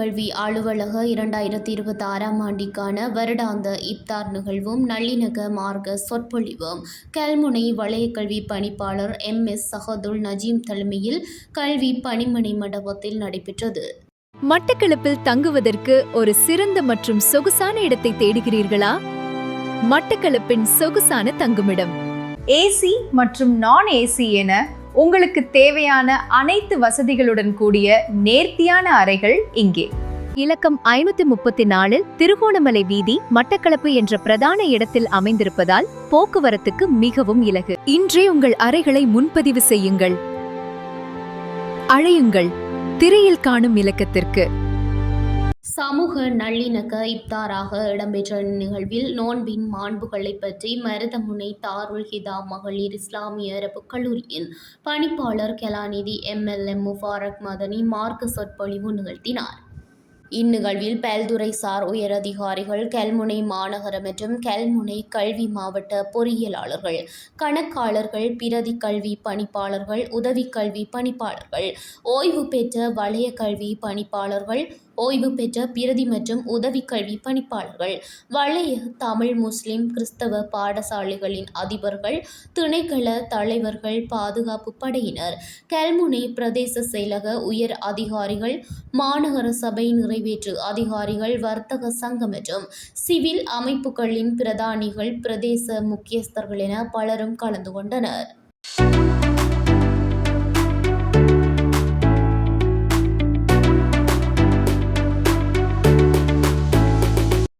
கல்வி அலுவலக 2026ஆம் ஆண்டிற்கான வருடாந்த இப்தார் நிகழ்வும் நல்லிணக்க மார்க்க சொற்பொழிவும் கல்முனை வலயக்கல்வி பணிப்பாளர் MS சஹதுல் நஜீம் தலைமையில் கல்வி பணிமனை மண்டபத்தில் நடைபெற்றது. மட்டக்களப்பில் தங்குவதற்கு ஒரு சிறந்த மற்றும் சொகுசான இடத்தை தேடுகிறீர்களா? மட்டக்களப்பின் சொகுசான தங்குமிடம் ஏசி மற்றும் நான் ஏசி என உங்களுக்கு தேவையான அனைத்து வசதிகளுடன் கூடிய நேர்த்தியான அறைகள் இங்கே. இலக்கம் 534 திருகோணமலை வீதி மட்டக்களப்பு என்ற பிரதான இடத்தில் அமைந்திருப்பதால் போக்குவரத்துக்கு மிகவும் இலகு. இன்றே உங்கள் அறைகளை முன்பதிவு செய்யுங்கள். அழையுங்கள் திரையில் காணும் இலக்கத்திற்கு. சமூக நல்லிணக்க இப்தாராக இடம்பெற்ற நிகழ்வில் நோன்பின் மாண்புகளை பற்றி மருதமுனை தாருல் ஹிதா மகளிர் இஸ்லாமிய அரபு கல்லூரியின் பணிப்பாளர் கலாநிதி MLM முபாரக் மதனி மார்க்க சொற்பொழிவு நிகழ்த்தினார். இந்நிகழ்வில் பல்துறைசார் உயரதிகாரிகள், கல்முனை மாநகர மற்றும் கல்முனை கல்வி மாவட்ட பொறியியலாளர்கள், கணக்காளர்கள், பிரதி கல்வி பணிப்பாளர்கள், உதவி கல்வி பணிப்பாளர்கள், ஓய்வு பெற்ற வலய கல்வி பணிப்பாளர்கள், ஓய்வு பெற்ற பிரதி மற்றும் உதவி கல்வி பணிப்பாளர்கள், வலய தமிழ் முஸ்லிம் கிறிஸ்தவ பாடசாலைகளின் அதிபர்கள், திணைக்கள தலைவர்கள், பாதுகாப்பு படையினர், கல்முனை பிரதேச செயலக உயர் அதிகாரிகள், மாநகர சபை நிறைவேற்று அதிகாரிகள், வர்த்தக சங்கம் மற்றும் சிவில் அமைப்புகளின் பிரதானிகள், பிரதேச முக்கியஸ்தர்கள் என பலரும் கலந்து கொண்டனர்.